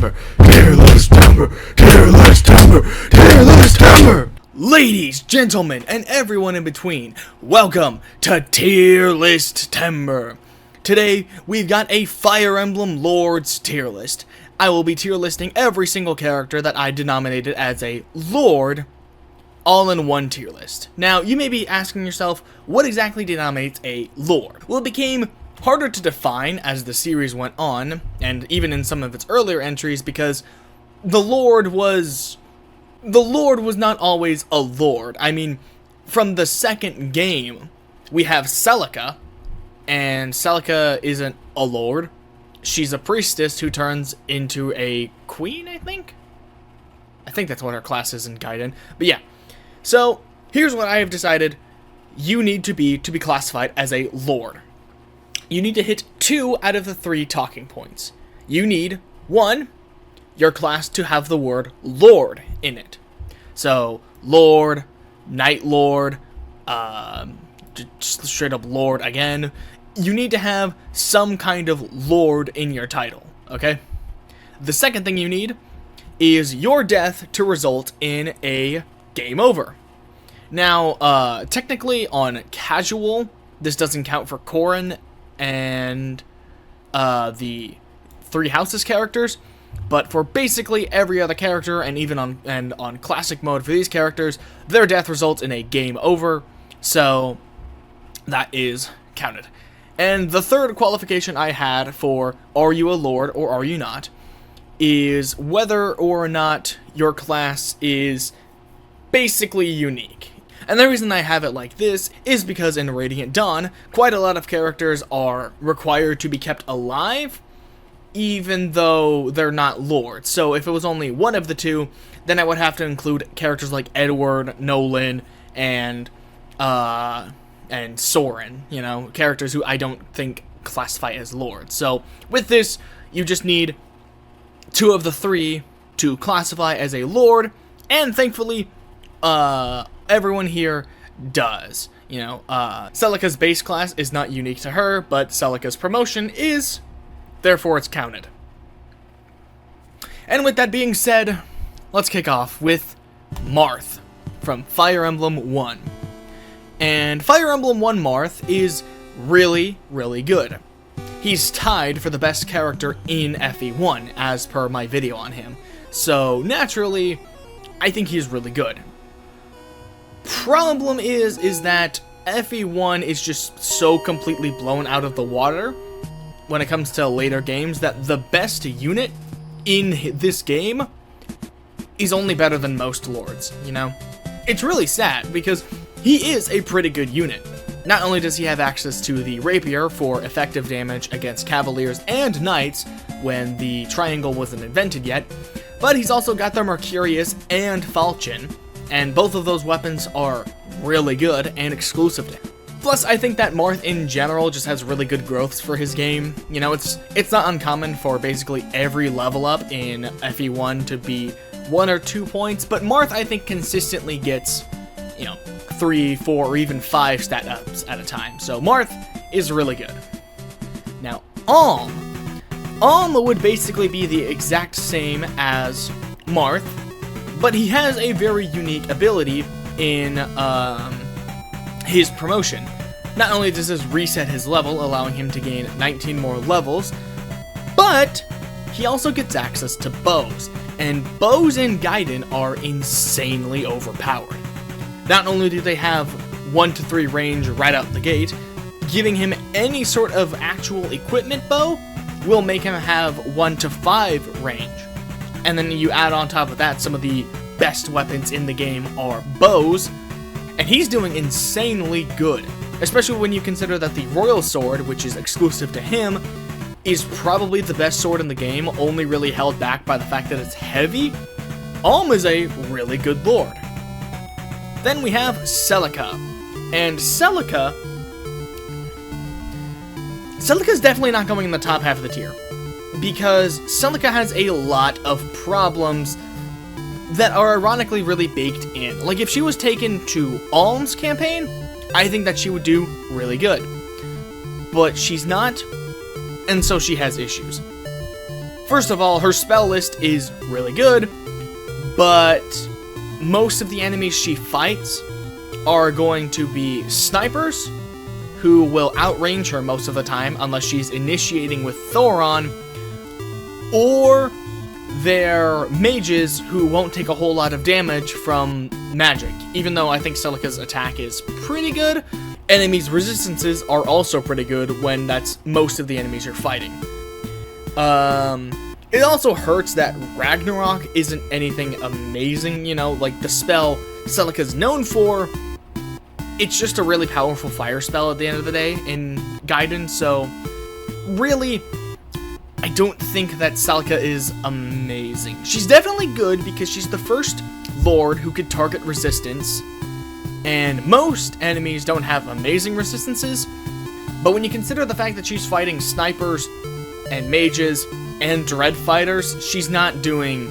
Tember, tier list Tember, tier list Tember, tier list Tember. Ladies, gentlemen, and everyone in between, welcome to Tier List Tember. Today, we've got a Fire Emblem Lords tier list. I will be tier listing every single character that I denominated as a Lord, all in one tier list. Now, you may be asking yourself, what exactly denominates a Lord? Well, it became harder to define as the series went on, and even in some of its earlier entries, because the Lord was not always a Lord. I mean, from the second game, we have Celica, and Celica isn't a Lord. She's a priestess who turns into a queen, I think? I think that's what her class is in Gaiden. But yeah, so here's what I have decided you need to be classified as a Lord. You need to hit 2 out of the 3 talking points. You need, 1, your class to have the word Lord in it. So, Lord, Knight Lord, just straight up Lord again. You need to have some kind of Lord in your title, okay? The second thing you need is your death to result in a game over. Now, technically on casual, this doesn't count for Corrin and the Three Houses characters, but for basically every other character, and even on classic mode for these characters, their death results in a game over, so that is counted. And the third qualification I had for are you a Lord or are you not is whether or not your class is basically unique. And the reason I have it like this is because in Radiant Dawn, quite a lot of characters are required to be kept alive, even though they're not Lords. So if it was only one of the two, then I would have to include characters like Edward, Nolan, and Soren, you know, characters who I don't think classify as Lords. So with this, you just need 2 of the 3 to classify as a Lord, and thankfully, everyone here does. You know, Celica's base class is not unique to her, but Celica's promotion is, therefore it's counted. And with that being said, let's kick off with Marth from Fire Emblem 1. And Fire Emblem 1 Marth is really, really good. He's tied for the best character in FE1, as per my video on him. So, naturally, I think he's really good. Problem is that FE1 is just so completely blown out of the water when it comes to later games that the best unit in this game is only better than most Lords, you know? It's really sad, because he is a pretty good unit. Not only does he have access to the Rapier for effective damage against Cavaliers and Knights when the Triangle wasn't invented yet, but he's also got the Mercurius and Falchion, and both of those weapons are really good and exclusive to him. Plus, I think that Marth in general just has really good growths for his game. You know, it's not uncommon for basically every level up in FE1 to be 1 or 2 points, but Marth I think consistently gets, you know, 3, 4, or even 5 stat ups at a time. So Marth is really good. Now, Alm would basically be the exact same as Marth, but he has a very unique ability in his promotion. Not only does this reset his level, allowing him to gain 19 more levels, but he also gets access to bows, and bows in Gaiden are insanely overpowered. Not only do they have 1 to 3 range right out the gate, giving him any sort of actual equipment bow will make him have 1 to 5 range. And then you add on top of that some of the best weapons in the game are bows, and he's doing insanely good, especially when you consider that the Royal Sword, which is exclusive to him, is probably the best sword in the game, only really held back by the fact that it's heavy. Alm is a really good Lord. Then we have Celica, and Celica's definitely not going in the top half of the tier, because Celica has a lot of problems that are ironically really baked in. Like, if she was taken to Alm's campaign, I think that she would do really good. But she's not, and so she has issues. First of all, her spell list is really good, but most of the enemies she fights are going to be snipers, who will outrange her most of the time unless she's initiating with Thoron, or they're mages who won't take a whole lot of damage from magic. Even though I think Celica's attack is pretty good, enemies' resistances are also pretty good when that's most of the enemies you're fighting. It also hurts that Ragnarok isn't anything amazing, you know, like the spell Celica's known for. It's just a really powerful fire spell at the end of the day in Gaiden, so really, I don't think that Celica is amazing. She's definitely good because she's the first lord who could target resistance, and most enemies don't have amazing resistances, but when you consider the fact that she's fighting snipers and mages and dread fighters, she's not doing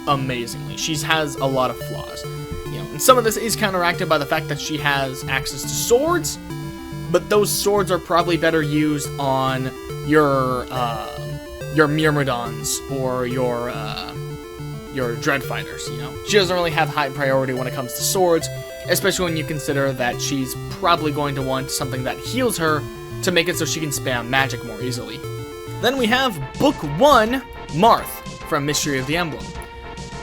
amazingly. She has a lot of flaws. And some of this is counteracted by the fact that she has access to swords, but those swords are probably better used on your Myrmidons or your dread fighters, you know. She doesn't really have high priority when it comes to swords, especially when you consider that she's probably going to want something that heals her to make it so she can spam magic more easily. Then we have Book 1, Marth, from Mystery of the Emblem.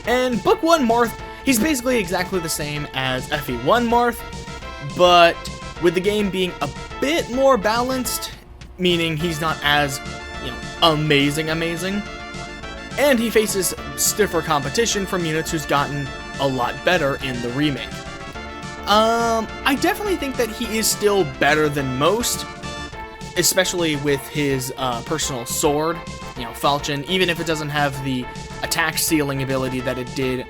And Book 1 Marth, he's basically exactly the same as FE1 Marth, but with the game being a bit more balanced, meaning he's not as, amazing, and he faces stiffer competition from units who's gotten a lot better in the remake. I definitely think that he is still better than most, especially with his personal sword, Falchion, even if it doesn't have the attack ceiling ability that it did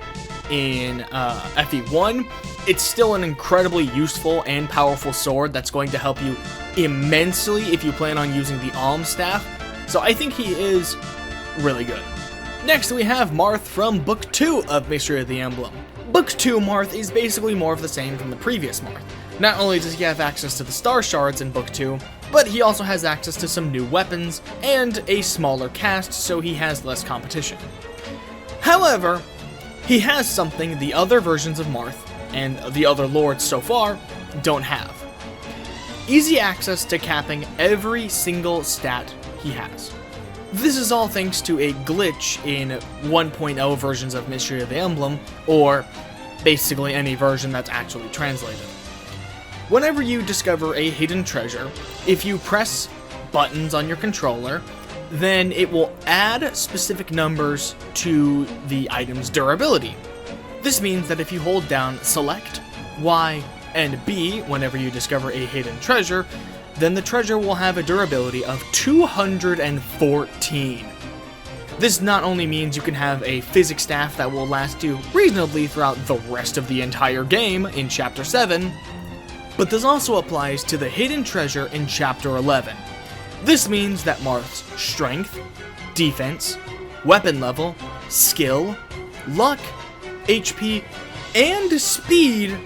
in FE1, it's still an incredibly useful and powerful sword that's going to help you immensely if you plan on using the Alm Staff, so I think he is really good. Next we have Marth from Book 2 of Mystery of the Emblem. Book 2 Marth is basically more of the same from the previous Marth. Not only does he have access to the Star Shards in Book 2, but he also has access to some new weapons and a smaller cast, so he has less competition. However, he has something the other versions of Marth, and the other lords so far, don't have. Easy access to capping every single stat he has. This is all thanks to a glitch in 1.0 versions of Mystery of the Emblem, or basically any version that's actually translated. Whenever you discover a hidden treasure, if you press buttons on your controller, then it will add specific numbers to the item's durability. This means that if you hold down Select, Y, and B whenever you discover a hidden treasure, then the treasure will have a durability of 214. This not only means you can have a physics staff that will last you reasonably throughout the rest of the entire game in Chapter 7, but this also applies to the hidden treasure in Chapter 11. This means that Marth's strength, defense, weapon level, skill, luck, HP, and speed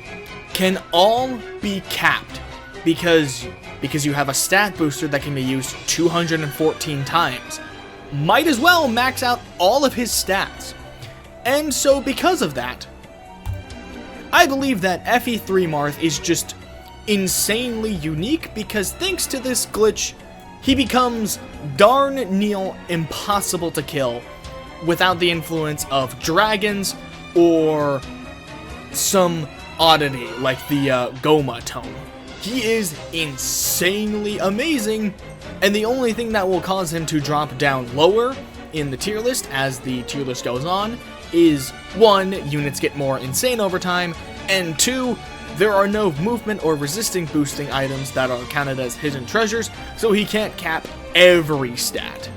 can all be capped because you have a stat booster that can be used 214 times. Might as well max out all of his stats. And so because of that, I believe that FE3 Marth is just insanely unique because thanks to this glitch, he becomes darn near impossible to kill without the influence of dragons or some oddity like the Goma tome. He is insanely amazing, and the only thing that will cause him to drop down lower in the tier list as the tier list goes on is 1, units get more insane over time, and 2, there are no movement or resisting boosting items that are counted as hidden treasures, so he can't cap every stat.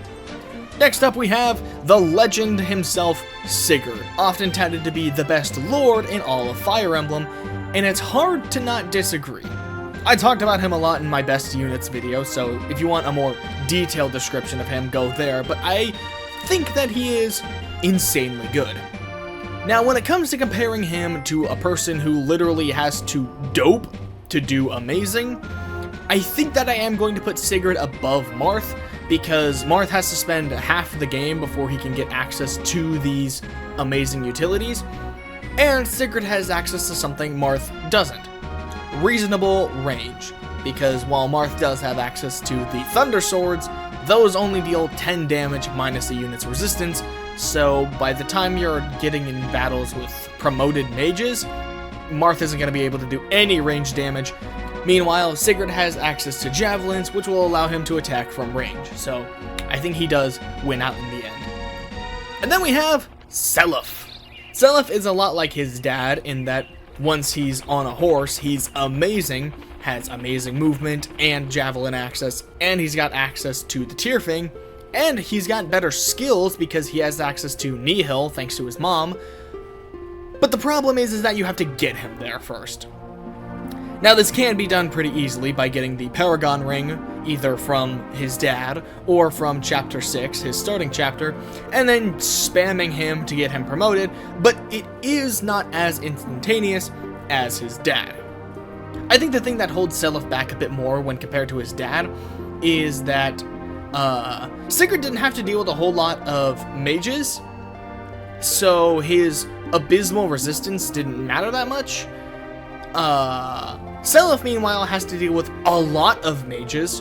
Next up we have the legend himself, Sigurd, often touted to be the best lord in all of Fire Emblem, and it's hard to not disagree. I talked about him a lot in my best units video, so if you want a more detailed description of him, go there, but I think that he is insanely good. Now, when it comes to comparing him to a person who literally has to dope to do amazing, I think that I am going to put Sigurd above Marth, because Marth has to spend half the game before he can get access to these amazing utilities, and Sigurd has access to something Marth doesn't. Reasonable range, because while Marth does have access to the Thunder Swords, those only deal 10 damage minus the unit's resistance, so by the time you're getting in battles with promoted mages, Marth isn't going to be able to do any range damage. Meanwhile, Sigurd has access to javelins, which will allow him to attack from range, so I think he does win out in the end. And then we have Seliph. Seliph is a lot like his dad in that once he's on a horse, he's amazing, has amazing movement and javelin access, and he's got access to the Tyrfing, and he's got better skills because he has access to Nihil thanks to his mom. But the problem is that you have to get him there first. Now this can be done pretty easily by getting the Paragon Ring, either from his dad or from Chapter 6, his starting chapter, and then spamming him to get him promoted, but it is not as instantaneous as his dad. I think the thing that holds Seliph back a bit more when compared to his dad is that Sigurd didn't have to deal with a whole lot of mages, so his abysmal resistance didn't matter that much. Seliph, meanwhile, has to deal with a lot of mages,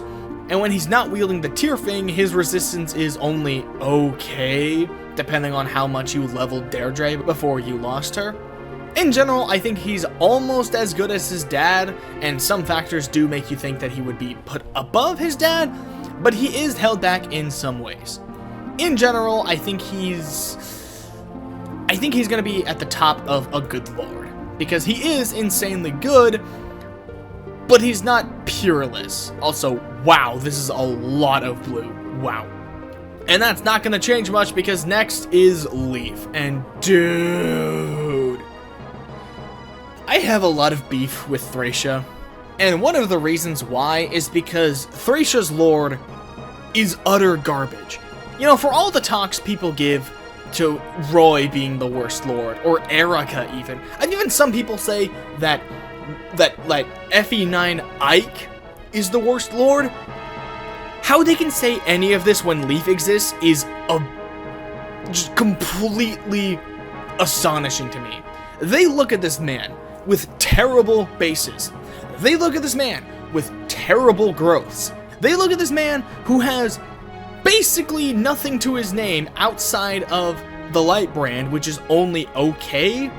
and when he's not wielding the Tyrfing, his resistance is only okay, depending on how much you leveled Deirdre before you lost her. In general, I think he's almost as good as his dad, and some factors do make you think that he would be put above his dad, but he is held back in some ways. In general, I think he's going to be at the top of a good lord, because he is insanely good, but he's not pureless. Also, wow, this is a lot of blue. Wow. And that's not going to change much because next is Leaf. And dude, I have a lot of beef with Thracia. And one of the reasons why is because Thracia's lord is utter garbage. You know, for all the talks people give to Roy being the worst lord, or Erica even, and even some people say that like FE9 Ike is the worst lord. How they can say any of this when Leaf exists is just completely astonishing to me. They look at this man with terrible bases. They look at this man with terrible growths. They look at this man who has basically nothing to his name outside of the light brand, which is only okay,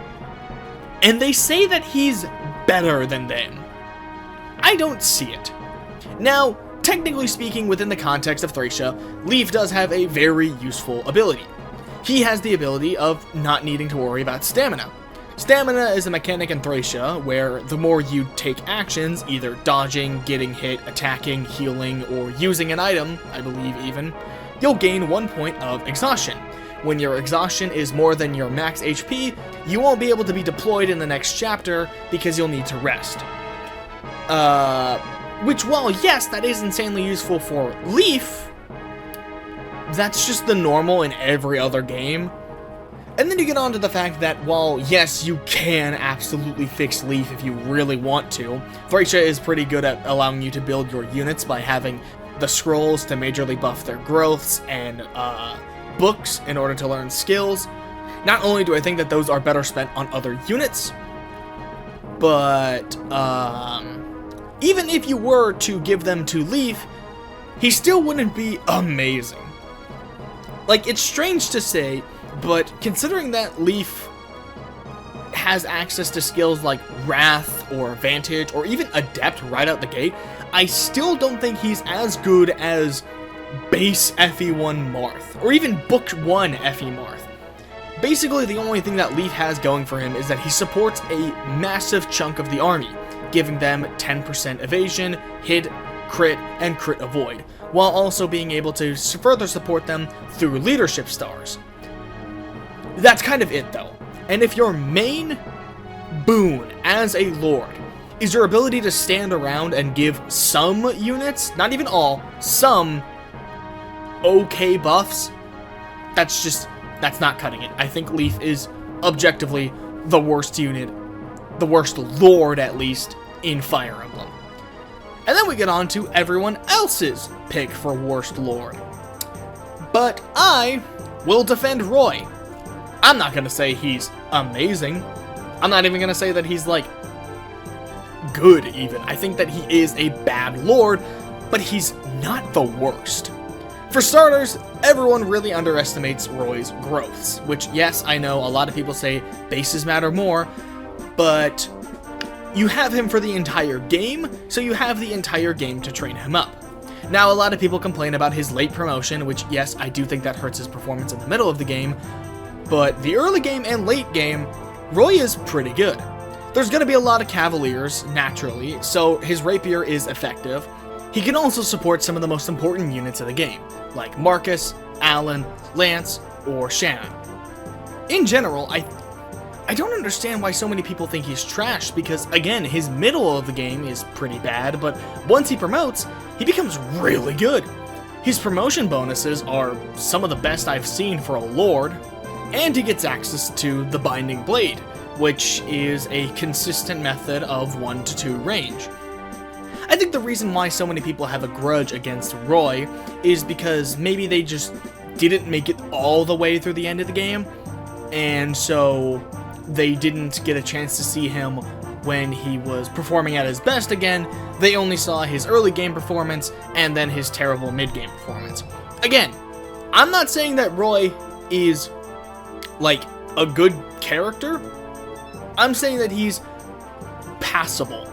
and they say that he's better than them. I don't see it. Now, technically speaking, within the context of Thracia, Leaf does have a very useful ability. He has the ability of not needing to worry about stamina. Stamina is a mechanic in Thracia where the more you take actions, either dodging, getting hit, attacking, healing, or using an item, I believe even, you'll gain 1 point of exhaustion. When your exhaustion is more than your max HP, you won't be able to be deployed in the next chapter because you'll need to rest. Which, while yes, that is insanely useful for Leaf, that's just the normal in every other game. And then you get on to the fact that while yes, you can absolutely fix Leaf if you really want to, Thracia is pretty good at allowing you to build your units by having the scrolls to majorly buff their growths and books in order to learn skills. Not only do I think that those are better spent on other units, but even if you were to give them to Leaf, he still wouldn't be amazing. Like, it's strange to say, but considering that Leaf has access to skills like Wrath or Vantage or even Adept right out the gate, I still don't think he's as good as base FE1 Marth, or even Book 1 FE Marth. Basically, the only thing that Leaf has going for him is that he supports a massive chunk of the army, giving them 10% evasion, hit, crit, and crit avoid, while also being able to further support them through leadership stars. That's kind of it though. And if your main boon as a lord is your ability to stand around and give some units, not even all, some okay buffs, that's not cutting it. I think Leaf is objectively the worst unit, the worst lord at least, in Fire Emblem. And then we get on to everyone else's pick for worst lord. But I will defend Roy. I'm not gonna say he's amazing. I'm not even gonna say that he's, like, good, even. I think that he is a bad lord, but he's not the worst. For starters, everyone really underestimates Roy's growths, which, yes, I know a lot of people say bases matter more, but you have him for the entire game, so you have the entire game to train him up. Now, a lot of people complain about his late promotion, which, yes, I do think that hurts his performance in the middle of the game, but the early game and late game, Roy is pretty good. There's going to be a lot of Cavaliers, naturally, so his Rapier is effective. He can also support some of the most important units of the game, like Marcus, Alan, Lance, or Shannon. In general, I don't understand why so many people think he's trash, because, again, his middle of the game is pretty bad, but once he promotes, he becomes really good. His promotion bonuses are some of the best I've seen for a lord, and he gets access to the Binding Blade, which is a consistent method of 1 to 2 range. I think the reason why so many people have a grudge against Roy is because maybe they just didn't make it all the way through the end of the game, and so they didn't get a chance to see him when he was performing at his best again. They only saw his early game performance and then his terrible mid-game performance. Again, I'm not saying that Roy is, like, a good character. I'm saying that he's passable.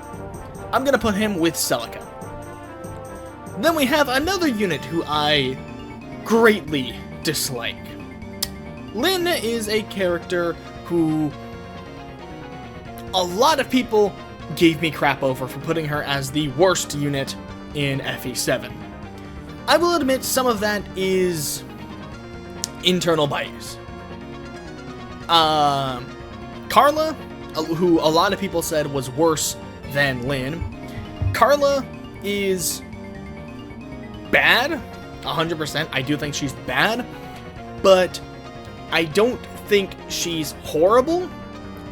I'm gonna put him with Celica. Then we have another unit who I greatly dislike. Lyn is a character who a lot of people gave me crap over for putting her as the worst unit in FE7. I will admit some of that is internal bias. Carla, who a lot of people said was worse than Lyn. Carla is bad, 100%. I do think she's bad, but I don't think she's horrible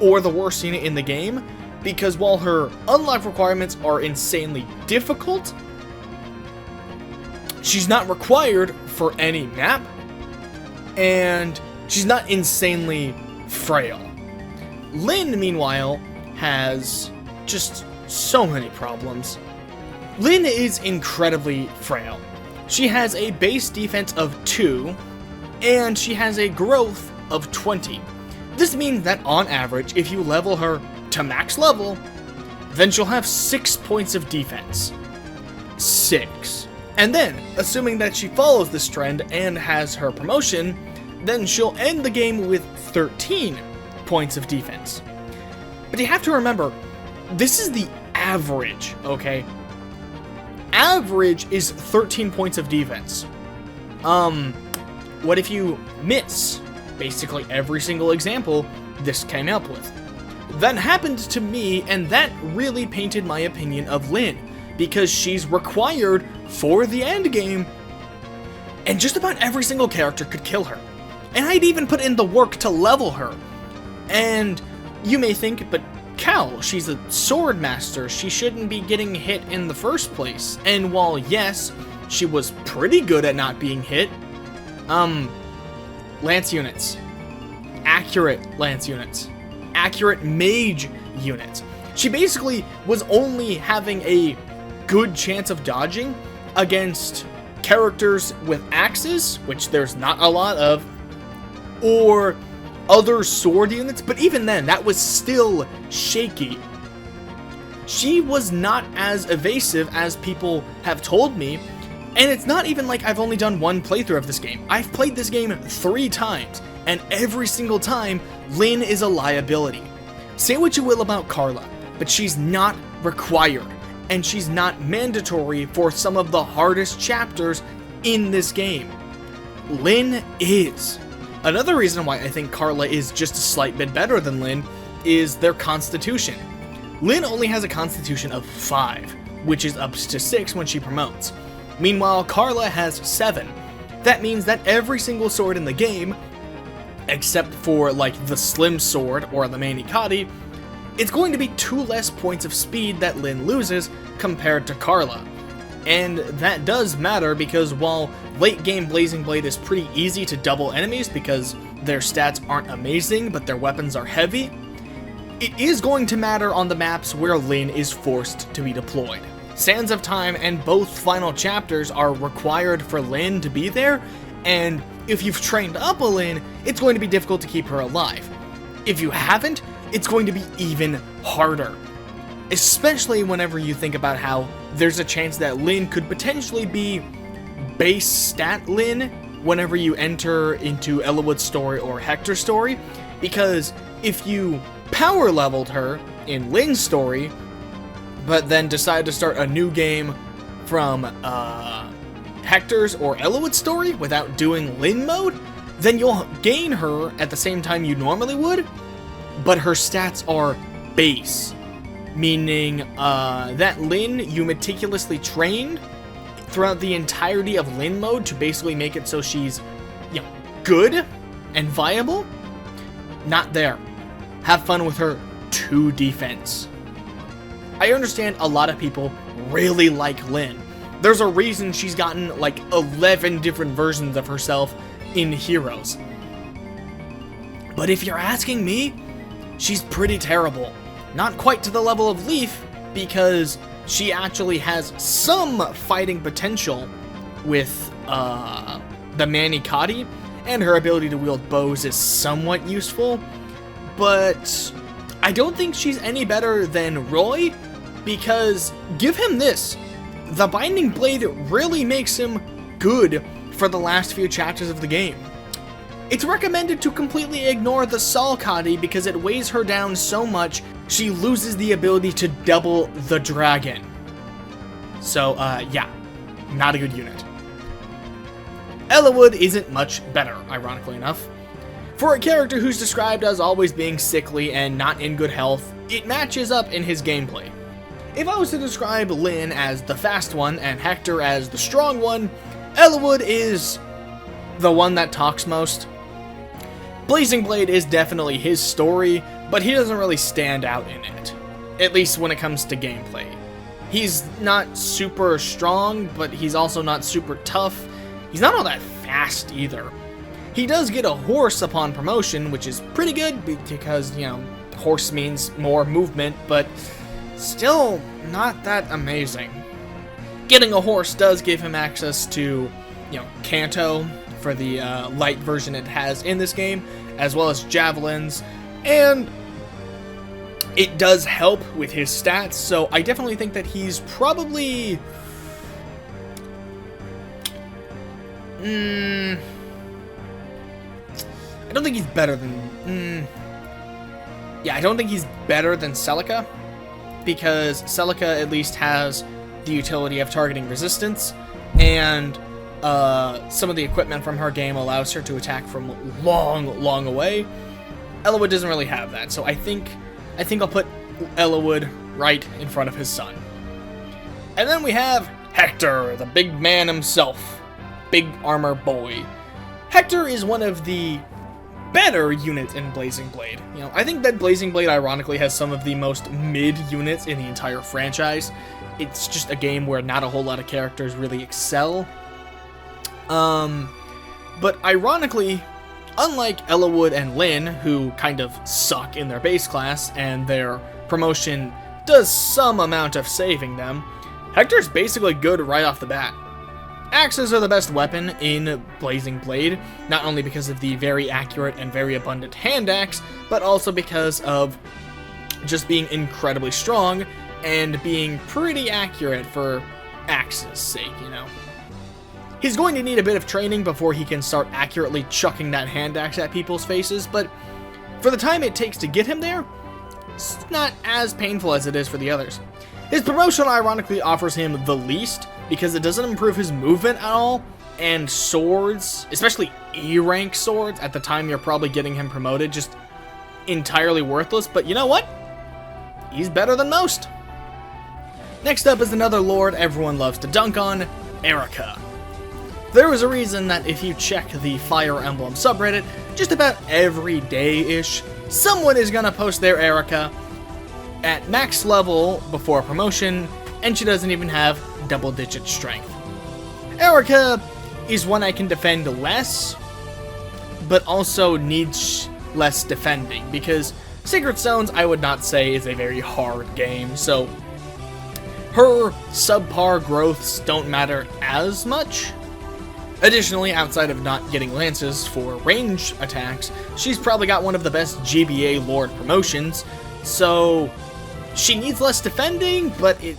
or the worst unit in the game, because while her unlock requirements are insanely difficult, she's not required for any map, and she's not insanely frail. Lyn, meanwhile, has just so many problems. Lyn is incredibly frail. She has a base defense of 2, and she has a growth of 20. This means that on average, if you level her to max level, then she'll have 6 points of defense. 6. And then, assuming that she follows this trend and has her promotion, then she'll end the game with 13 points of defense. But you have to remember, this is the average, okay? Average is 13 points of defense. What if you miss basically every single example this came up with? That happened to me, and that really painted my opinion of Lyn, because she's required for the end game, and just about every single character could kill her. And I'd even put in the work to level her. And you may think, but Cal, she's a sword master, she shouldn't be getting hit in the first place. And while yes, she was pretty good at not being hit, Lance units, accurate Lance units, accurate mage units. She basically was only having a good chance of dodging against characters with axes, which there's not a lot of, or other sword units, but even then, that was still shaky. She was not as evasive as people have told me, and it's not even like I've only done one playthrough of this game. I've played this game 3 times, and every single time, Lyn is a liability. Say what you will about Carla, but she's not required, and she's not mandatory for some of the hardest chapters in this game. Lyn is. Another reason why I think Carla is just a slight bit better than Lyn is their constitution. Lyn only has a constitution of 5, which is up to 6 when she promotes. Meanwhile, Carla has 7. That means that every single sword in the game, except for like the Slim Sword or the Manikati, it's going to be 2 less points of speed that Lyn loses compared to Carla. And that does matter because while late game Blazing Blade is pretty easy to double enemies because their stats aren't amazing but their weapons are heavy, it is going to matter on the maps where Lyn is forced to be deployed. Sands of Time and both final chapters are required for Lyn to be there, and if you've trained up a Lyn, it's going to be difficult to keep her alive. If you haven't, it's going to be even harder. Especially whenever you think about how there's a chance that Lyn could potentially be base stat Lyn whenever you enter into Eliwood's story or Hector's story, because if you power leveled her in Lyn's story, but then decide to start a new game from Hector's or Eliwood's story without doing Lyn mode, then you'll gain her at the same time you normally would, but her stats are base. Meaning that Lyn you meticulously trained throughout the entirety of Lyn mode to basically make it so she's, good and viable. Not there. Have fun with her 2 defense. I understand a lot of people really like Lyn. There's a reason she's gotten like 11 different versions of herself in Heroes. But if you're asking me, she's pretty terrible. Not quite to the level of Leaf, because she actually has some fighting potential with the Manicotti, and her ability to wield bows is somewhat useful, but I don't think she's any better than Roy, because give him this, the Binding Blade really makes him good for the last few chapters of the game. It's recommended to completely ignore the Salcati because it weighs her down so much she loses the ability to double the dragon. So, yeah, not a good unit. Eliwood isn't much better, ironically enough. For a character who's described as always being sickly and not in good health, it matches up in his gameplay. If I was to describe Lyn as the fast one and Hector as the strong one, Eliwood is the one that talks most. Blazing Blade is definitely his story, but he doesn't really stand out in it. At least when it comes to gameplay. He's not super strong, but he's also not super tough. He's not all that fast either. He does get a horse upon promotion, which is pretty good because, horse means more movement, but still not that amazing. Getting a horse does give him access to, Kanto for the light version it has in this game, as well as javelins, and it does help with his stats, so I definitely think that he's probably I don't think he's better than I don't think he's better than Celica, because Celica at least has the utility of targeting resistance, and some of the equipment from her game allows her to attack from long away. Eliwood doesn't really have that, so I think I'll put Eliwood right in front of his son. And then we have Hector, the big man himself. Big armor boy. Hector is one of the better units in Blazing Blade. I think that Blazing Blade ironically has some of the most mid units in the entire franchise. It's just a game where not a whole lot of characters really excel. But ironically, unlike Eliwood and Lyn, who kind of suck in their base class, and their promotion does some amount of saving them, Hector's basically good right off the bat. Axes are the best weapon in Blazing Blade, not only because of the very accurate and very abundant hand axe, but also because of just being incredibly strong and being pretty accurate for axe's sake, He's going to need a bit of training before he can start accurately chucking that hand axe at people's faces, but for the time it takes to get him there, it's not as painful as it is for the others. His promotion ironically offers him the least, because it doesn't improve his movement at all, and swords, especially E-rank swords, at the time you're probably getting him promoted, just entirely worthless, but you know what? He's better than most. Next up is another lord everyone loves to dunk on, Erica. There is a reason that if you check the Fire Emblem subreddit, just about every day-ish, someone is gonna post their Erica at max level before promotion, and she doesn't even have double-digit strength. Erica is one I can defend less, but also needs less defending, because Sacred Stones I would not say is a very hard game, so her subpar growths don't matter as much. Additionally, outside of not getting lances for range attacks, she's probably got one of the best GBA Lord promotions, so she needs less defending, but it,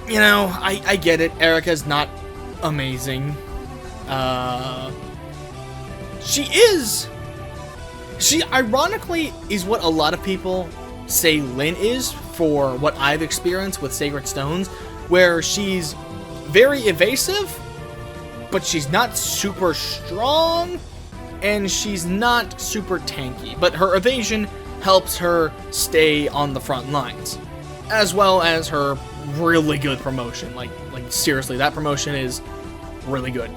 you know, I get it. Erica's not amazing. She ironically is what a lot of people say Lyn is for what I've experienced with Sacred Stones, where she's very evasive, but she's not super strong, and she's not super tanky, but her evasion helps her stay on the front lines, as well as her really good promotion. Like seriously, that promotion is really good.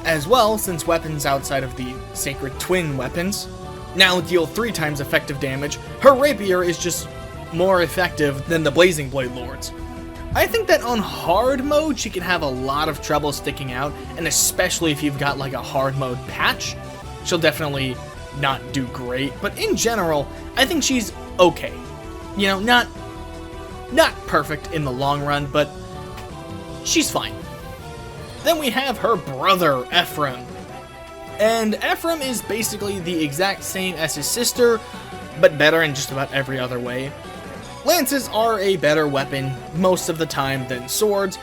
As well, since weapons outside of the Sacred Twin weapons now deal 3 times effective damage, her rapier is just more effective than the Blazing Blade Lords. I think that on hard mode, she can have a lot of trouble sticking out, and especially if you've got like a hard mode patch, she'll definitely not do great. But in general, I think she's okay. You know, not perfect in the long run, but she's fine. Then we have her brother, Ephraim. And Ephraim is basically the exact same as his sister, but better in just about every other way. Lances are a better weapon most of the time than swords,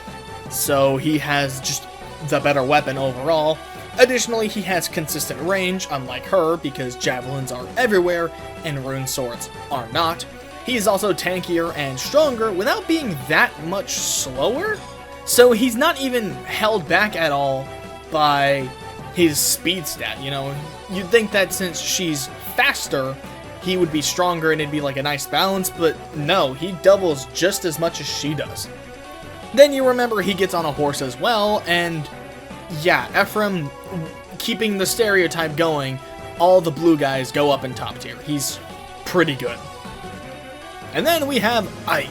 so he has just the better weapon overall. Additionally, he has consistent range, unlike her, because javelins are everywhere and rune swords are not. He is also tankier and stronger without being that much slower, so he's not even held back at all by his speed stat. You know, you'd think that since she's faster, he would be stronger and it'd be like a nice balance, but no, he doubles just as much as she does. Then you remember he gets on a horse as well, and yeah, Ephraim, keeping the stereotype going, all the blue guys go up in top tier. He's pretty good. And then we have Ike.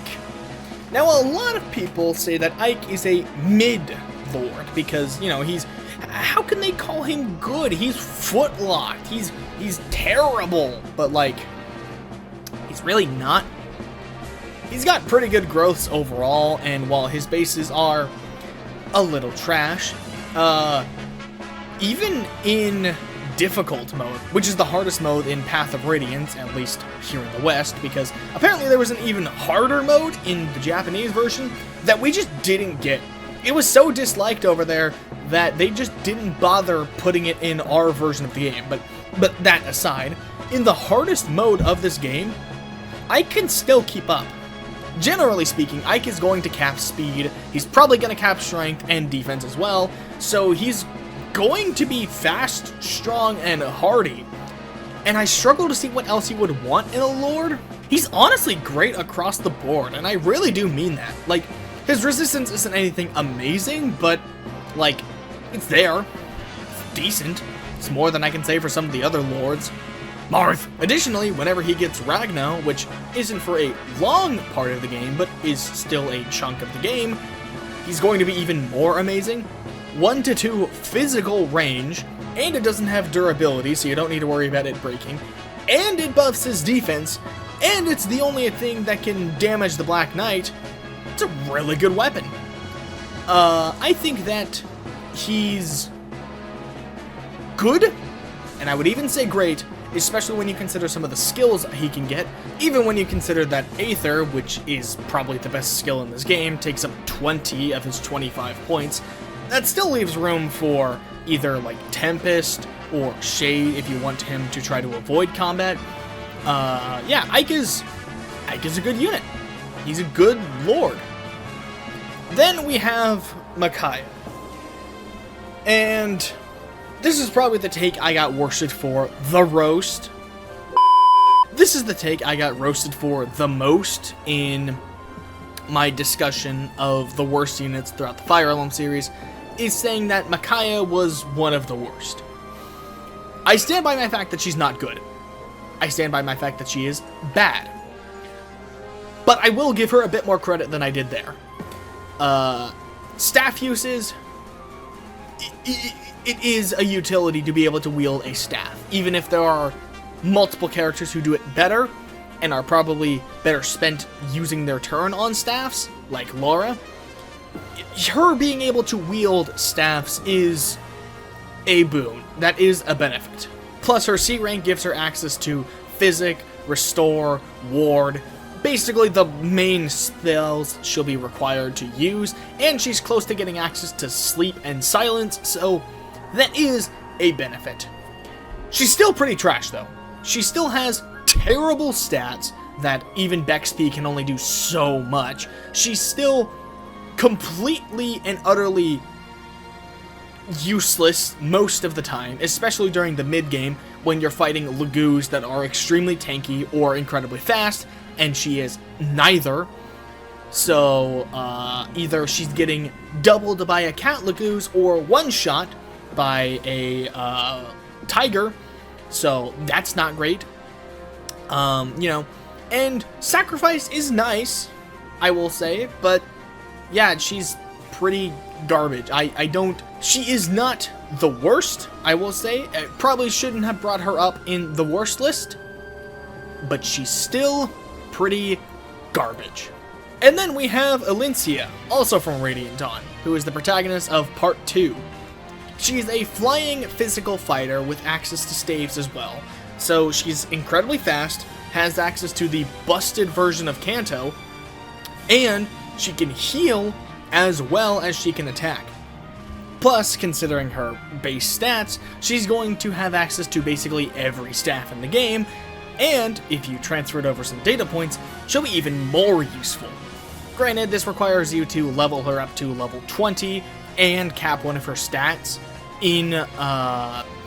Now, a lot of people say that Ike is a mid-lord because, you know, how can they call him good? He's footlocked. He's terrible, but like, he's really not. He's got pretty good growths overall, and while his bases are a little trash, even in difficult mode, which is the hardest mode in Path of Radiance, at least here in the West, because apparently there was an even harder mode in the Japanese version that we just didn't get. It was so disliked over there that they just didn't bother putting it in our version of the game. But that aside, in the hardest mode of this game, Ike can still keep up. Generally speaking, Ike is going to cap speed, he's probably going to cap strength and defense as well, so he's going to be fast, strong, and hardy. And I struggle to see what else he would want in a Lord. He's honestly great across the board, and I really do mean that. Like, his resistance isn't anything amazing, but, like, it's there. It's decent. It's more than I can say for some of the other Lords. Marth! Additionally, whenever he gets Ragna, which isn't for a long part of the game, but is still a chunk of the game, he's going to be even more amazing. 1 to 2 physical range, and it doesn't have durability, so you don't need to worry about it breaking, and it buffs his defense, and it's the only thing that can damage the Black Knight. It's a really good weapon. I think that he's good, and I would even say great, especially when you consider some of the skills he can get, even when you consider that Aether, which is probably the best skill in this game, takes up 20 of his 25 points. That still leaves room for either like Tempest or Shade if you want him to try to avoid combat. Yeah, Ike is a good unit. He's a good Lord. Then we have Micaiah. And this is probably the take I got worsted for the roast. This is the take I got roasted for the most in my discussion of the worst units throughout the Fire Emblem series, is saying that Micaiah was one of the worst. I stand by my fact that she's not good. I stand by my fact that she is bad. But I will give her a bit more credit than I did there. staff uses, it is a utility to be able to wield a staff. Even if there are multiple characters who do it better, and are probably better spent using their turn on staffs, like Laura, her being able to wield staffs is a boon. That is a benefit. Plus, her C rank gives her access to Physic, Restore, Ward, basically the main spells she'll be required to use, and she's close to getting access to Sleep and Silence, so that is a benefit. She's still pretty trash, though. She still has terrible stats that even Bexp can only do so much. She's still completely and utterly useless most of the time, especially during the mid-game when you're fighting Lagoos that are extremely tanky or incredibly fast, and she is neither. So, either she's getting doubled by a Cat Lagoos or one-shot by a Tiger, so that's not great. And Sacrifice is nice, I will say, but yeah, she's pretty garbage. She is not the worst, I will say. I probably shouldn't have brought her up in the worst list, but she's still pretty garbage. And then we have Alencia, also from Radiant Dawn, who is the protagonist of Part 2. She's a flying physical fighter with access to staves as well, so she's incredibly fast, has access to the busted version of Kanto, and she can heal as well as she can attack. Plus, considering her base stats, she's going to have access to basically every staff in the game, and if you transferred over some data points, she'll be even more useful. Granted, this requires you to level her up to level 20 and cap one of her stats in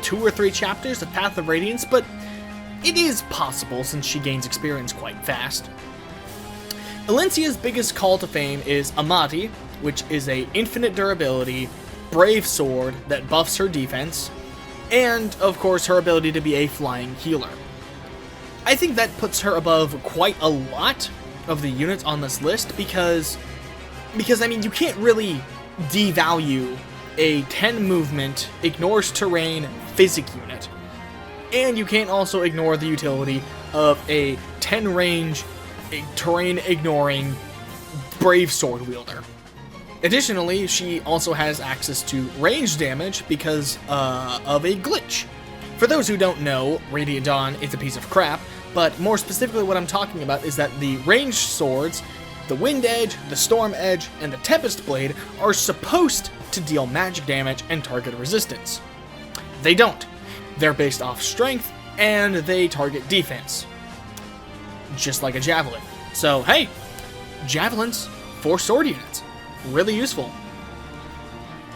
2 or 3 chapters of Path of Radiance, but it is possible since she gains experience quite fast. Alencia's biggest call to fame is Amati, which is a infinite durability, brave sword that buffs her defense, and of course her ability to be a flying healer. I think that puts her above quite a lot of the units on this list because I mean, you can't really devalue a 10 movement, ignores terrain, physic unit. And you can't also ignore the utility of a 10 range, a terrain ignoring, brave sword wielder. Additionally, she also has access to range damage because of a glitch. For those who don't know, Radiant Dawn is a piece of crap, but more specifically what I'm talking about is that the ranged swords, the Wind Edge, the Storm Edge, and the Tempest Blade are supposed to deal magic damage and target resistance. They don't. They're based off strength, and they target defense. Just like a javelin. So, hey, javelins for sword units. Really useful.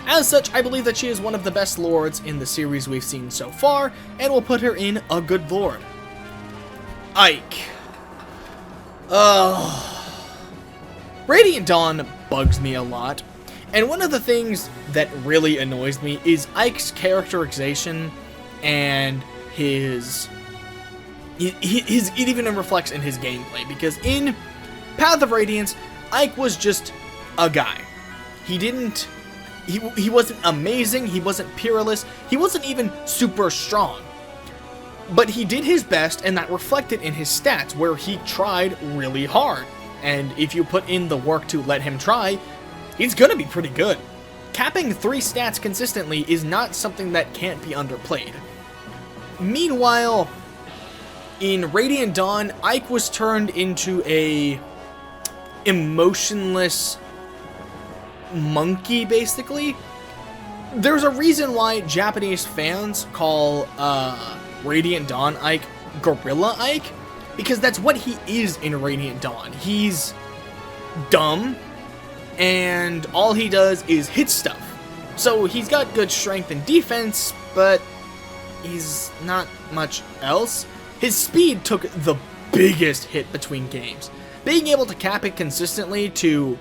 As such, I believe that she is one of the best lords in the series we've seen so far, and will put her in a good lord. Ike. Radiant Dawn bugs me a lot, and one of the things that really annoys me is Ike's characterization and his it even reflects in his gameplay, because in Path of Radiance, Ike was just a guy. He wasn't amazing, he wasn't peerless, he wasn't even super strong. But he did his best, and that reflected in his stats, where he tried really hard. And if you put in the work to let him try, he's gonna be pretty good. Capping 3 stats consistently is not something that can't be underplayed. Meanwhile, in Radiant Dawn, Ike was turned into a emotionless monkey, basically. There's a reason why Japanese fans call Radiant Dawn Ike Gorilla Ike, because that's what he is in Radiant Dawn. He's dumb, and all he does is hit stuff. So he's got good strength and defense, but he's not much else. His speed took the biggest hit between games. Being able to cap it consistently to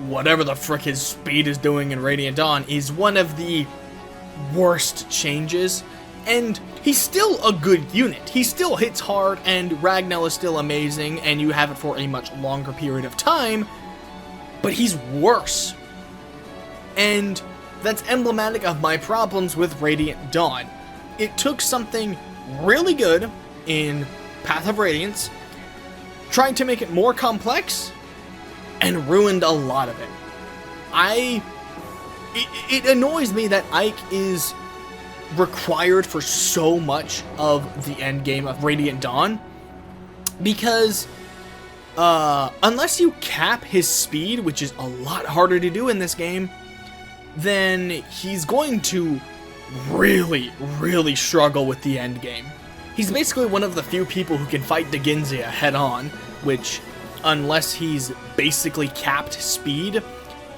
whatever the frick his speed is doing in Radiant Dawn is one of the worst changes. And he's still a good unit. He still hits hard, and Ragnell is still amazing, and you have it for a much longer period of time. but he's worse. And that's emblematic of my problems with Radiant Dawn. It took something really good in Path of Radiance, tried to make it more complex, and ruined a lot of it. It annoys me that Ike is required for so much of the end game of Radiant Dawn, because unless you cap his speed, which is a lot harder to do in this game, then he's going to really, really struggle with the end game. He's basically one of the few people who can fight Degenzia head-on, which, unless he's basically capped speed,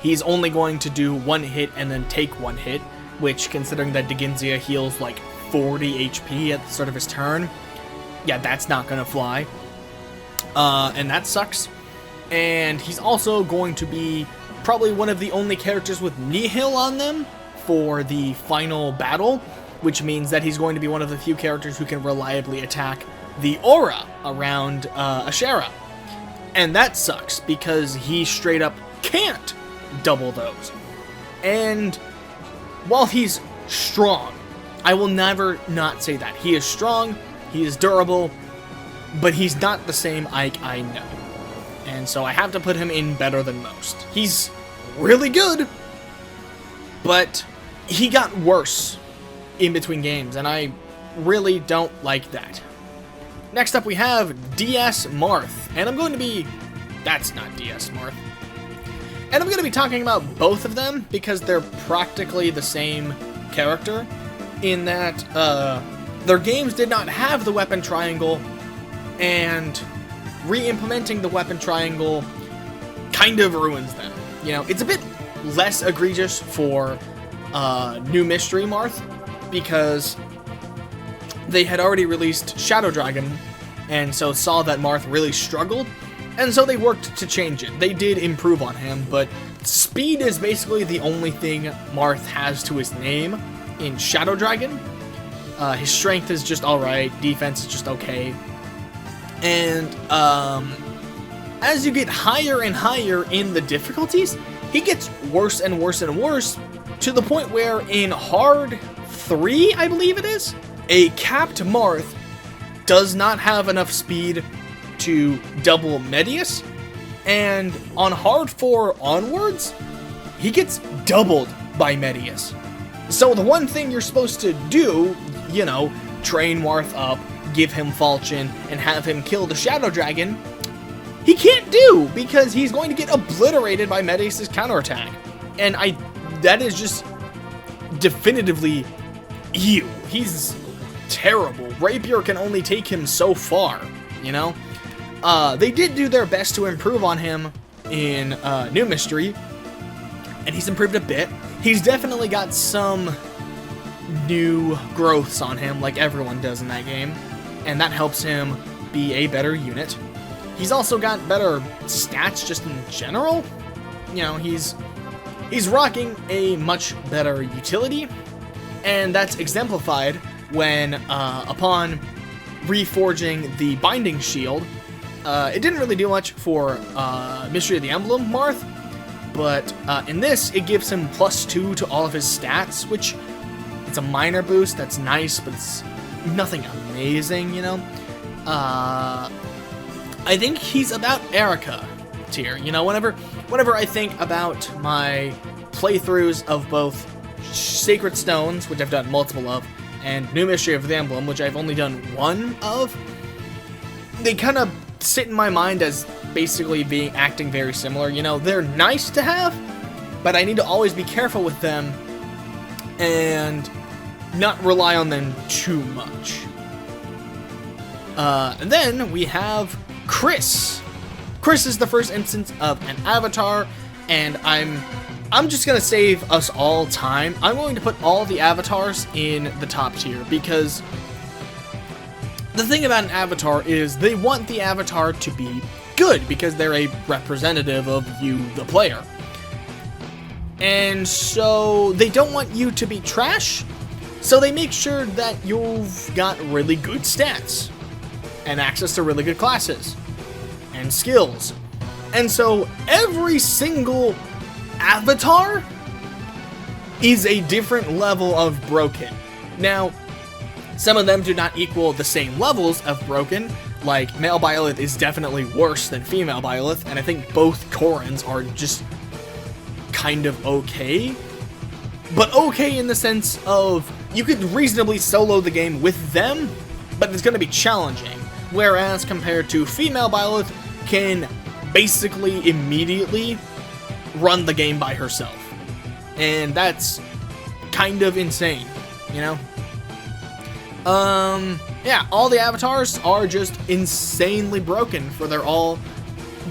he's only going to do one hit and then take one hit, which, considering that Degenzia heals like 40 HP at the start of his turn, yeah, that's not gonna fly. And that sucks. And he's also going to be probably one of the only characters with Nihil on them for the final battle, which means that he's going to be one of the few characters who can reliably attack the aura around Ashera. And that sucks, because he straight up can't double those. And while he's strong, I will never not say that. He is strong, he is durable, but he's not the same Ike I know. And so I have to put him in better than most. He's really good, but he got worse in between games, and I really don't like that. Next up we have DS Marth, and I'm going to be... That's not DS Marth. And I'm going to be talking about both of them because they're practically the same character, in that their games did not have the weapon triangle, and re-implementing the weapon triangle kind of ruins them. You know, it's a bit less egregious for New Mystery Marth, because they had already released Shadow Dragon, and so saw that Marth really struggled, and so they worked to change it. They did improve on him, but speed is basically the only thing Marth has to his name in Shadow Dragon. His strength is just alright, defense is just okay. And as you get higher and higher in the difficulties, he gets worse and worse and worse, to the point where in Hard 3, I believe it is, a capped Marth does not have enough speed to double Medius, and on Hard 4 onwards, he gets doubled by Medius. So the one thing you're supposed to do, you know, train Marth up, give him Falchion, and have him kill the Shadow Dragon, he can't do, because he's going to get obliterated by Medius' counterattack. And that is just definitively ew. He's terrible. Rapier can only take him so far, you know? They did do their best to improve on him in New Mystery, and he's improved a bit. He's definitely got some new growths on him, like everyone does in that game, and that helps him be a better unit. He's also got better stats just in general. You know, he's rocking a much better utility, and that's exemplified when, upon reforging the Binding Shield, it didn't really do much for Mystery of the Emblem Marth, but in this, it gives him +2 to all of his stats, which it's a minor boost, that's nice, but it's nothing amazing, you know? I think he's about Erica tier, you know, whenever I think about my playthroughs of both Sacred Stones, which I've done multiple of, and New Mystery of the Emblem, which I've only done one of, they kind of sit in my mind as basically acting very similar. You know, they're nice to have, but I need to always be careful with them and not rely on them too much. And then we have Chris. Chris is the first instance of an avatar, and I'm just gonna save us all time. I'm going to put all the avatars in the top tier, because the thing about an avatar is they want the avatar to be good, because they're a representative of you, the player. And so they don't want you to be trash, so they make sure that you've got really good stats and access to really good classes and skills. And so every single avatar is a different level of broken. Now, some of them do not equal the same levels of broken. Like, male Byleth is definitely worse than female Byleth, and I think both Corins are just kind of okay. But okay in the sense of, you could reasonably solo the game with them, but it's going to be challenging. Whereas, compared to female Byleth, can basically immediately run the game by herself. And that's kind of insane, you know? Yeah, all the avatars are just insanely broken for their all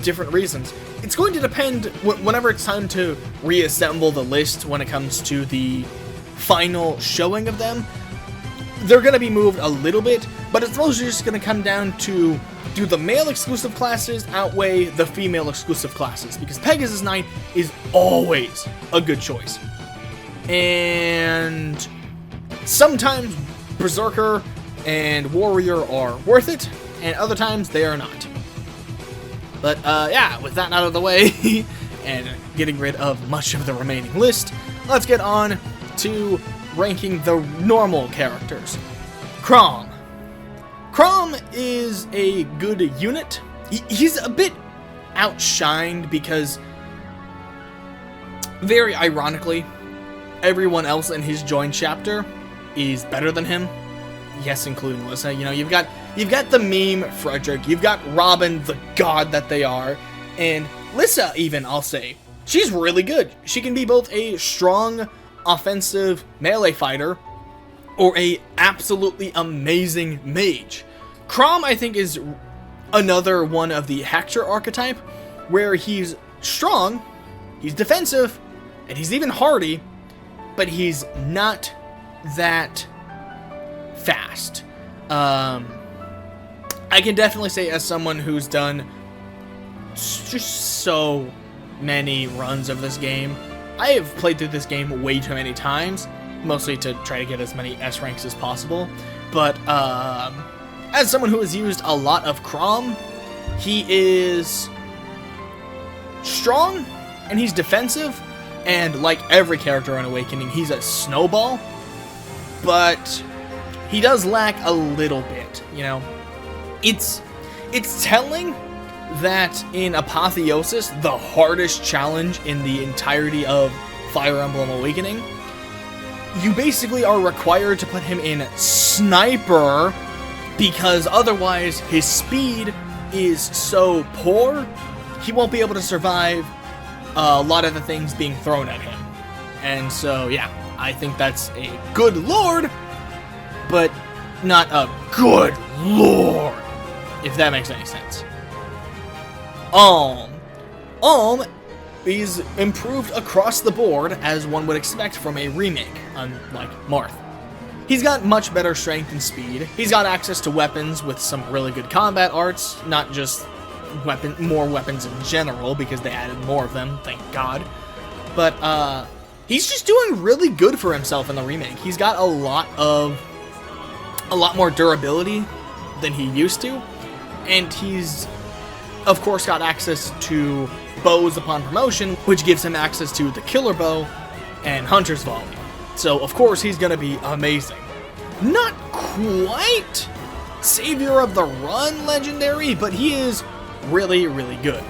different reasons. It's going to depend whenever it's time to reassemble the list when it comes to the final showing of them. They're going to be moved a little bit, but it's mostly just going to come down to, do the male exclusive classes outweigh the female exclusive classes? Because Pegasus Knight is always a good choice. And sometimes Berserker and Warrior are worth it, and other times they are not. But yeah, with that out of the way, and getting rid of much of the remaining list, let's get on to ranking the normal characters. Chrom. Chrom is a good unit. He's a bit outshined because, very ironically, everyone else in his join chapter is better than him. Yes, including Lissa. You know, you've got the meme Frederick, you've got Robin, the god that they are, and Lissa even, I'll say. She's really good. She can be both a strong, offensive melee fighter, or a absolutely amazing mage. Chrom, I think, is another one of the Hector archetype, where he's strong, he's defensive, and he's even hardy, but he's not that fast. I can definitely say, as someone who's done just so many runs of this game, I have played through this game way too many times, mostly to try to get as many S ranks as possible, but as someone who has used a lot of Chrom, he is strong, and he's defensive, and like every character in Awakening, he's a snowball, but he does lack a little bit, you know? It's telling that in Apotheosis, the hardest challenge in the entirety of Fire Emblem Awakening, you basically are required to put him in Sniper, because otherwise his speed is so poor, he won't be able to survive a lot of the things being thrown at him. And so, yeah, I think that's a good lord, but not a good lord, if that makes any sense. Alm is improved across the board, as one would expect from a remake, unlike Marth. He's got much better strength and speed. He's got access to weapons with some really good combat arts, not just more weapons in general, because they added more of them, thank God. But he's just doing really good for himself in the remake. He's got a lot more durability than he used to, and he's of course got access to bows upon promotion, which gives him access to the Killer Bow and Hunter's Volley. So of course he's gonna be amazing. Not quite Savior of the Run legendary, but he is really, really good.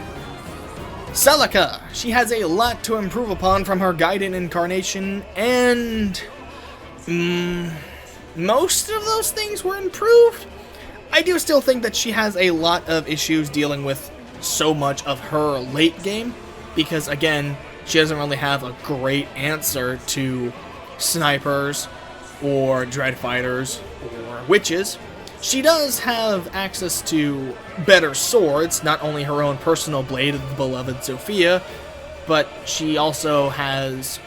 Celica, she has a lot to improve upon from her Gaiden incarnation, and most of those things were improved. I do still think that she has a lot of issues dealing with so much of her late game, because again, she doesn't really have a great answer to snipers or dread fighters or witches. She does have access to better swords, not only her own personal blade of the beloved Sophia, but she also has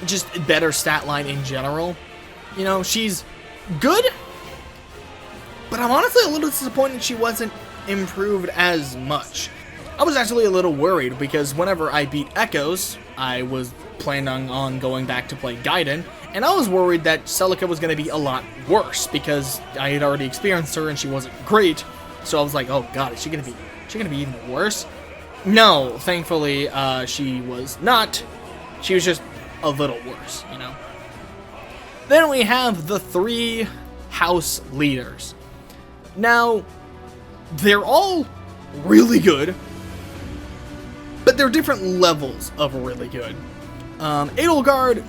just better stat line in general. You know, she's good, but I'm honestly a little disappointed she wasn't improved as much. I was actually a little worried, because whenever I beat Echoes, I was planning on going back to play Gaiden, and I was worried that Celica was going to be a lot worse, because I had already experienced her and she wasn't great, so I was like, oh god, is she going to be Is she gonna be even worse? No, thankfully, she was not. She was just a little worse, you know? Then we have the 3 house leaders. Now, they're all really good, but they're different levels of really good. Edelgard,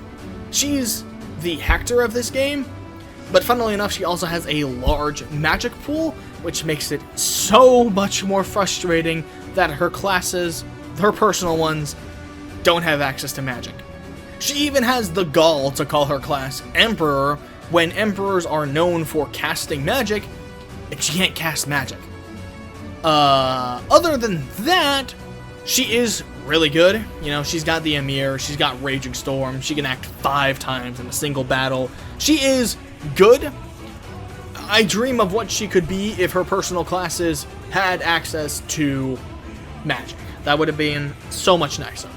she's the Hector of this game, but funnily enough, she also has a large magic pool, which makes it so much more frustrating that her classes, her personal ones, don't have access to magic. She even has the gall to call her class Emperor, when Emperors are known for casting magic, and she can't cast magic. Other than that, she is really good. You know, she's got the Emir, she's got Raging Storm, she can act 5 times in a single battle. She is good. I dream of what she could be if her personal classes had access to magic. That would have been so much nicer.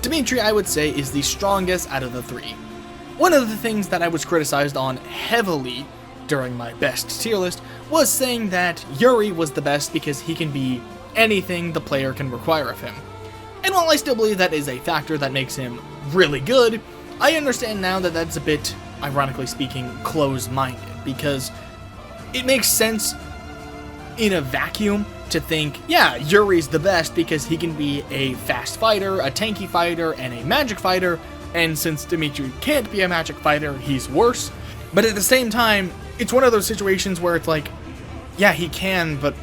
Dimitri, I would say, is the strongest out of the 3. One of the things that I was criticized on heavily during my best tier list was saying that Yuri was the best because he can be anything the player can require of him. And while I still believe that is a factor that makes him really good, I understand now that that's a bit, ironically speaking, close-minded, because it makes sense in a vacuum to think, yeah, Yuri's the best because he can be a fast fighter, a tanky fighter, and a magic fighter, and since Dimitri can't be a magic fighter, he's worse. But at the same time, it's one of those situations where it's like, yeah, he can, but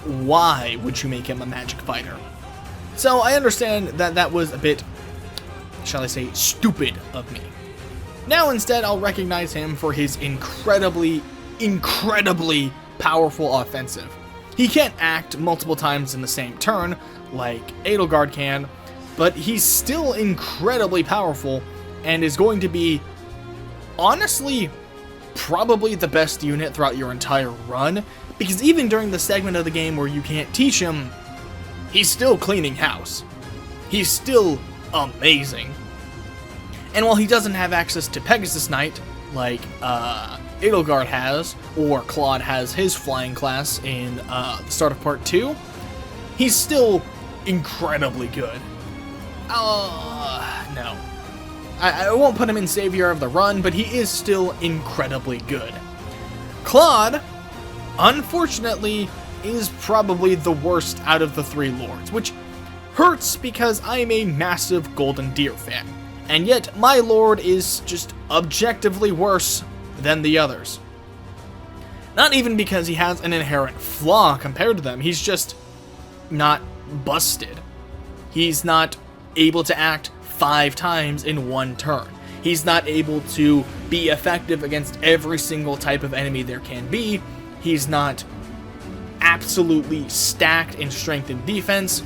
why would you make him a magic fighter? So I understand that that was a bit, shall I say, stupid of me. Now instead, I'll recognize him for his incredibly powerful offensive. He can't act multiple times in the same turn, like Edelgard can, but he's still incredibly powerful, and is going to be, honestly, probably the best unit throughout your entire run, because even during the segment of the game where you can't teach him, he's still cleaning house. He's still amazing. And while he doesn't have access to Pegasus Knight, like Edelgard has, or Claude has his flying class in the start of Part 2, he's still incredibly good. No. I won't put him in Savior of the Run, but he is still incredibly good. Claude, unfortunately, is probably the worst out of the 3 lords, which hurts because I'm a massive Golden Deer fan. And yet, my lord is just objectively worse than the others. Not even because he has an inherent flaw compared to them, he's just not busted. He's not able to act 5 times in one turn. He's not able to be effective against every single type of enemy there can be. He's not absolutely stacked in strength and defense.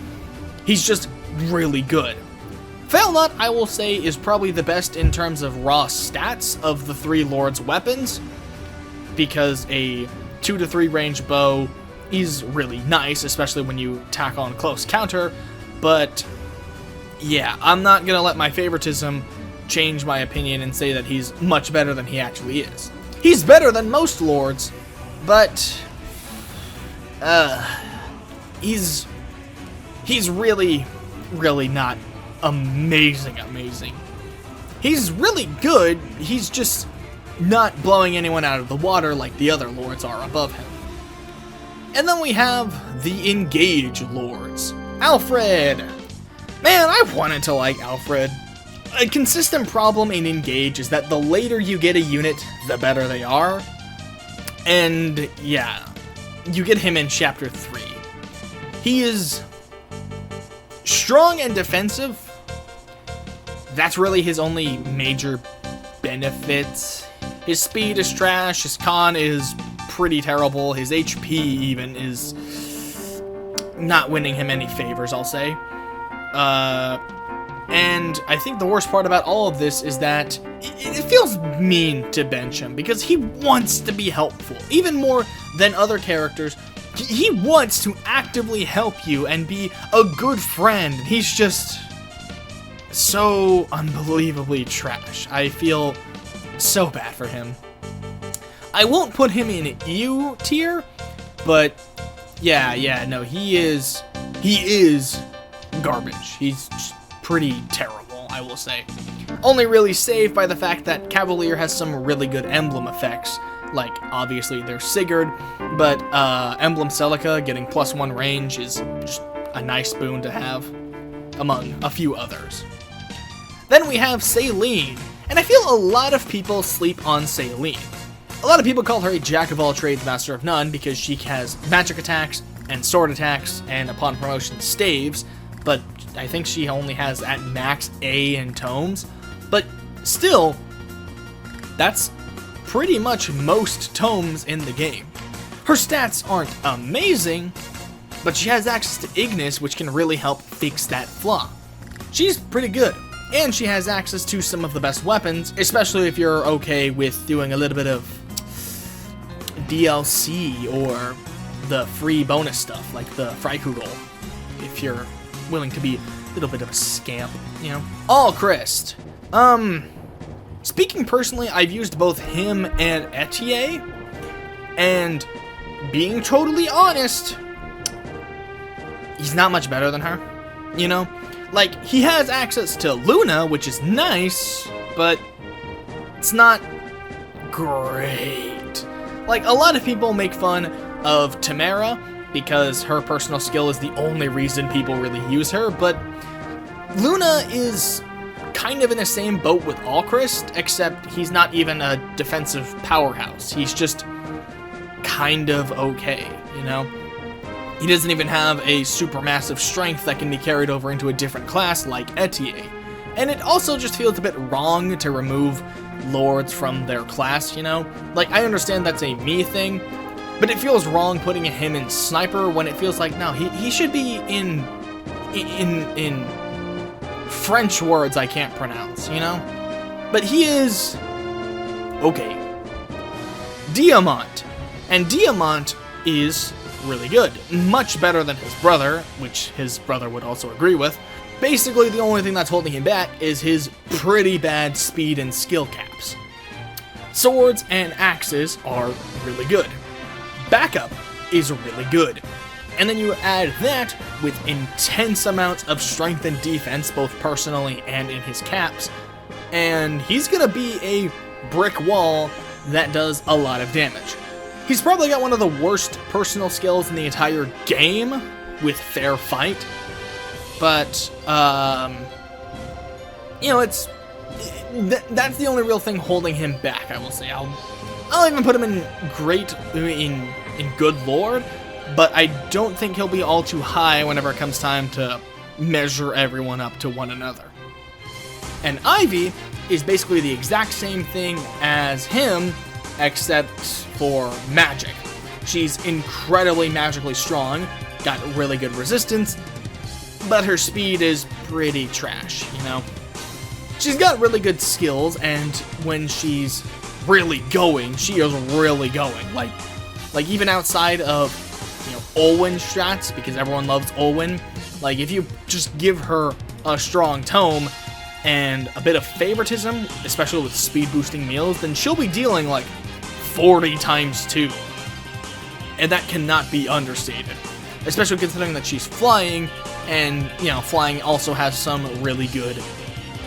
He's just really good. Failnut, I will say, is probably the best in terms of raw stats of the 3 lords' weapons, because a 2 to 3 range bow is really nice, especially when you tack on close counter, but yeah, I'm not gonna let my favoritism change my opinion and say that he's much better than he actually is. He's better than most lords, but he's really not amazing. He's really good, he's just not blowing anyone out of the water like the other lords are above him. And then we have the Engage lords. Alfred! Man, I wanted to like Alfred. A consistent problem in Engage is that the later you get a unit, the better they are. And yeah, you get him in Chapter 3. He is strong and defensive. That's really his only major benefit. His speed is trash, his con is pretty terrible, his HP even is not winning him any favors, I'll say. And I think the worst part about all of this is that it feels mean to bench him, because he wants to be helpful, even more than other characters. He wants to actively help you and be a good friend. He's just so unbelievably trash. I feel so bad for him. I won't put him in EU tier, but Yeah, no, he is garbage. He's just pretty terrible, I will say. Only really saved by the fact that Cavalier has some really good emblem effects. Like, obviously, there's Sigurd, but Emblem Celica getting +1 range is just a nice boon to have, among a few others. Then we have Celine, and I feel a lot of people sleep on Celine. A lot of people call her a jack-of-all-trades, master of none, because she has magic attacks and sword attacks, and upon promotion, staves, but I think she only has at max A in tomes. But still, that's pretty much most tomes in the game. Her stats aren't amazing, but she has access to Ignis, which can really help fix that flaw. She's pretty good, and she has access to some of the best weapons, especially if you're okay with doing a little bit of DLC or the free bonus stuff, like the Freikugel, if you're willing to be a little bit of a scamp, you know? Allchrist. Speaking personally, I've used both him and Etier, and being totally honest, he's not much better than her, you know? Like, he has access to Luna, which is nice, but it's not great. Like, a lot of people make fun of Temera because her personal skill is the only reason people really use her, but Luna is kind of in the same boat with Allchrist, except he's not even a defensive powerhouse. He's just kind of okay, you know? He doesn't even have a supermassive strength that can be carried over into a different class like Etier. And it also just feels a bit wrong to remove lords from their class, you know? Like, I understand that's a me thing, but it feels wrong putting him in Sniper when it feels like, no, he should be in French words I can't pronounce, you know? But he is okay. Diamant. And Diamant is really good. Much better than his brother, which his brother would also agree with. Basically, the only thing that's holding him back is his pretty bad speed and skill caps. Swords and axes are really good. Backup is really good. And then you add that with intense amounts of strength and defense, both personally and in his caps, and he's gonna be a brick wall that does a lot of damage. He's probably got one of the worst personal skills in the entire game with Fair Fight, but, you know, that's the only real thing holding him back, I will say. I'll even put him in Good Lord, but I don't think he'll be all too high whenever it comes time to measure everyone up to one another. And Ivy is basically the exact same thing as him, except for magic. She's incredibly magically strong, got really good resistance, but her speed is pretty trash, you know? She's got really good skills, and when she's really going, she is really going. Like even outside of, you know, Olwen strats, because everyone loves Olwen, like, if you just give her a strong tome and a bit of favoritism, especially with speed boosting meals, then she'll be dealing like 40 times 2. And that cannot be understated. Especially considering that she's flying, and, you know, flying also has some really good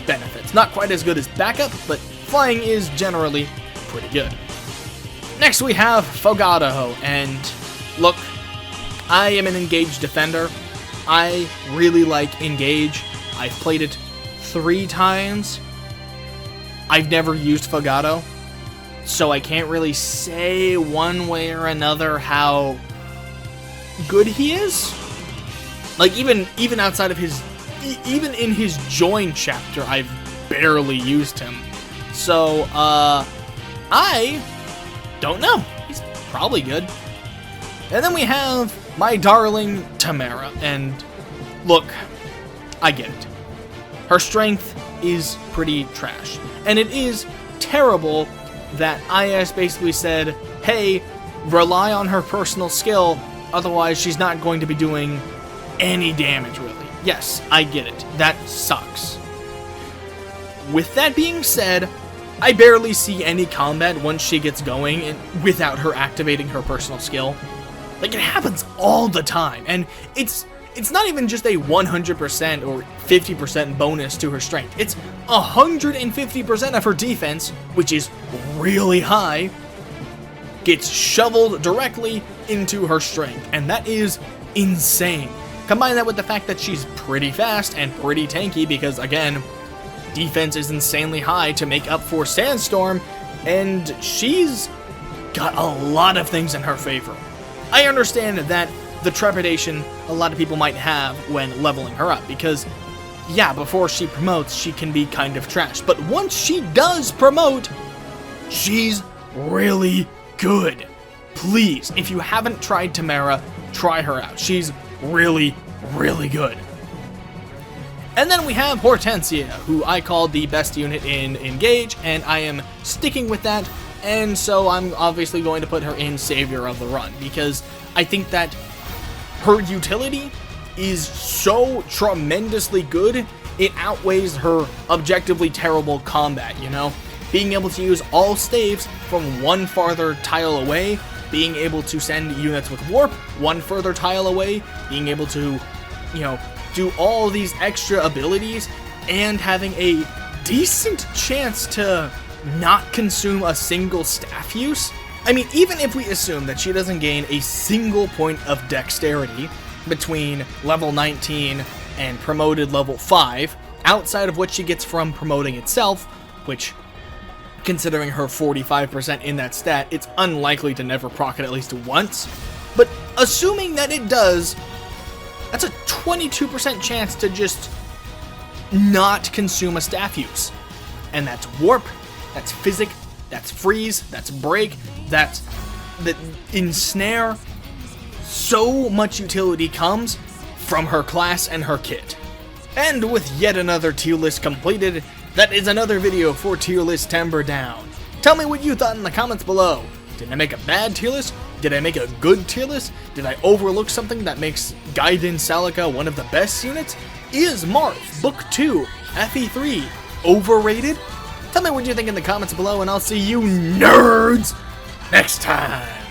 benefits. Not quite as good as backup, but flying is generally pretty good. Next we have Fogado, and look, I am an Engage defender. I really like Engage. I've played it 3 times. I've never used Fogado, so I can't really say one way or another how good he is. Like, even outside of his, even in his join chapter, I've barely used him. So, I don't know. He's probably good. And then we have my darling Temera, and look, I get it. Her strength is pretty trash, and it is terrible that IS basically said, hey, rely on her personal skill, otherwise she's not going to be doing any damage, really. Yes, I get it. That sucks. With that being said, I barely see any combat once she gets going and without her activating her personal skill. Like, it happens all the time, and it's not even just a 100% or 50% bonus to her strength. It's 150% of her defense, which is really high, gets shoveled directly into her strength, and that is insane. Combine that with the fact that she's pretty fast and pretty tanky because, again, defense is insanely high to make up for Sandstorm, and she's got a lot of things in her favor. I understand that the trepidation a lot of people might have when leveling her up, because, yeah, before she promotes, she can be kind of trash, but once she does promote, she's really good. Please, if you haven't tried Tamara, try her out. She's really, really good. And then we have Hortensia, who I called the best unit in Engage, and I am sticking with that, and so I'm obviously going to put her in Savior of the Run, because I think that her utility is so tremendously good, it outweighs her objectively terrible combat, you know? Being able to use all staves from one farther tile away, being able to send units with warp one further tile away, being able to, you know, do all these extra abilities, and having a decent chance to not consume a single staff use. I mean, even if we assume that she doesn't gain a single point of dexterity between level 19 and promoted level 5, outside of what she gets from promoting itself, which, considering her 45% in that stat, it's unlikely to never proc it at least once. But assuming that it does, that's a 22% chance to just not consume a staff use. And that's warp, that's physic, that's freeze, that's break, that's that ensnare. So much utility comes from her class and her kit. And with yet another tier list completed, that is another video for tier list Tember down. Tell me what you thought in the comments below. Did I make a bad tier list? Did I make a good tier list? Did I overlook something that makes Gaiden Celica one of the best units? Is Marth Book 2 FE3 overrated? Tell me what you think in the comments below, and I'll see you nerds next time.